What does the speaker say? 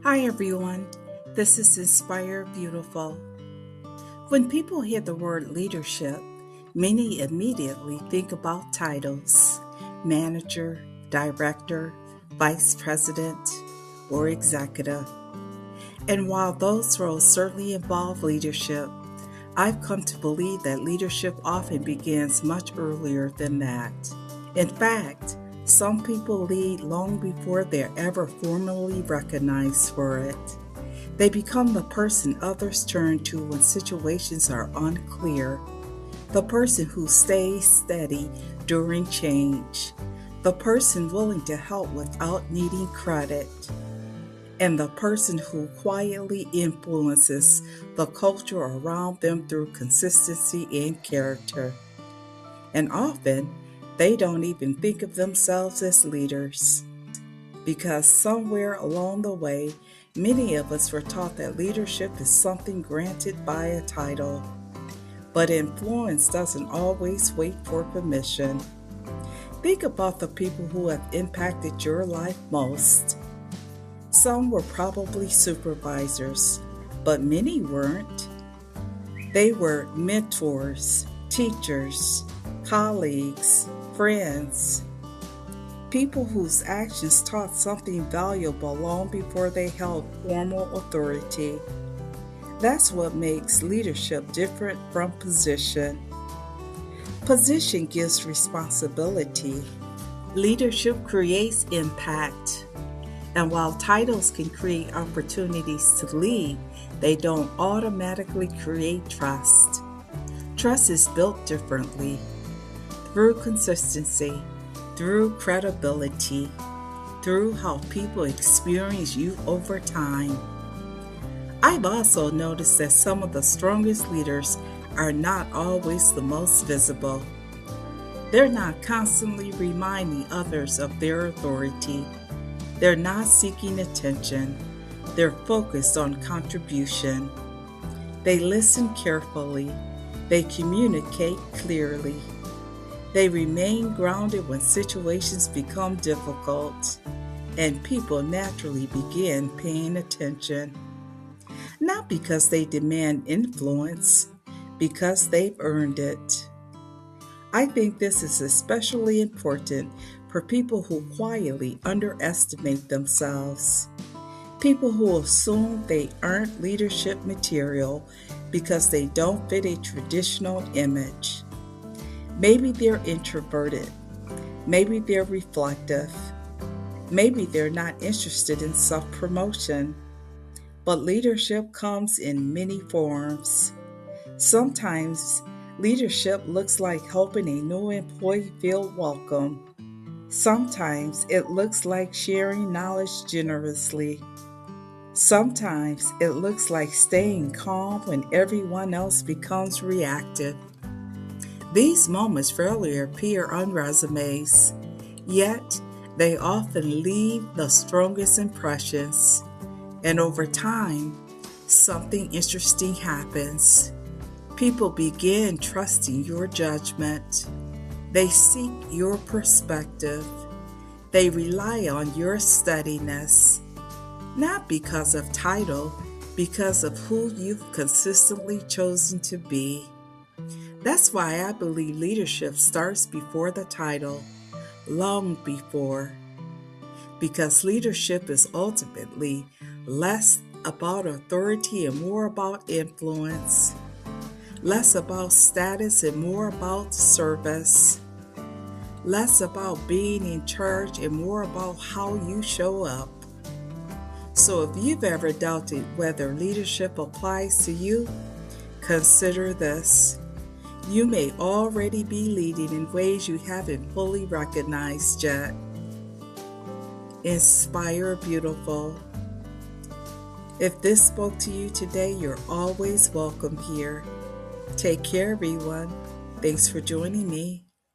Hi everyone, this is Inspire Beautiful. When people hear the word leadership, many immediately think about titles: manager, director, vice president, or executive. And while those roles certainly involve leadership, I've come to believe that leadership often begins much earlier than that. In fact, some people lead long before they're ever formally recognized for it. They become the person others turn to when situations are unclear, the person who stays steady during change, the person willing to help without needing credit, and the person who quietly influences the culture around them through consistency and character. And often, they don't even think of themselves as leaders because somewhere along the way, many of us were taught that leadership is something granted by a title. But influence doesn't always wait for permission. Think about the people who have impacted your life most. Some were probably supervisors, but many weren't. They were mentors, teachers, colleagues, friends, people whose actions taught something valuable long before they held formal authority. That's what makes leadership different from position. Position gives responsibility. Leadership creates impact. And while titles can create opportunities to lead, they don't automatically create trust. Trust is built differently through consistency, through credibility, through how people experience you over time. I've also noticed that some of the strongest leaders are not always the most visible. They're not constantly reminding others of their authority. They're not seeking attention. They're focused on contribution. They listen carefully. They communicate clearly. They remain grounded when situations become difficult, and people naturally begin paying attention. Not because they demand influence, because they've earned it. I think this is especially important for people who quietly underestimate themselves. People who assume they aren't leadership material because they don't fit a traditional image. Maybe they're introverted. Maybe they're reflective. Maybe they're not interested in self promotion. But leadership comes in many forms. Sometimes leadership looks like helping a new employee feel welcome. Sometimes it looks like sharing knowledge generously. Sometimes it looks like staying calm when everyone else becomes reactive. These moments rarely appear on resumes, yet they often leave the strongest impressions. And over time, something interesting happens. People begin trusting your judgment. They seek your perspective. They rely on your steadiness, not because of title, because of who you've consistently chosen to be. That's why I believe leadership starts before the title, long before, because leadership is ultimately less about authority and more about influence, less about status and more about service, less about being in charge and more about how you show up. So if you've ever doubted whether leadership applies to you, consider this. You may already be leading in ways you haven't fully recognized yet. Inspire Beautiful. If this spoke to you today, you're always welcome here. Take care, everyone. Thanks for joining me.